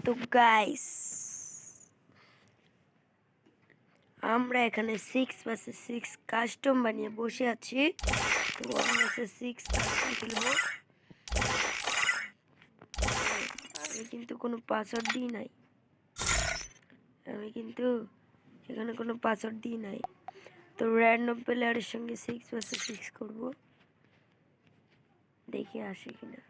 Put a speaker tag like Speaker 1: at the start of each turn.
Speaker 1: তো গাইস আমরা এখানে 6 vs 6 কাস্টম বানিয়ে বসে আছি। তো 1 vs 6 কাস্টম খেলবো। আমি কিন্তু কোনো পাসওয়ার্ড দিই নাই, এখানে কোনো পাসওয়ার্ড দিই নাই। তো র্যান্ডম প্লেয়ারের সঙ্গে 6 vs 6 করবো, দেখে আসি কিনা।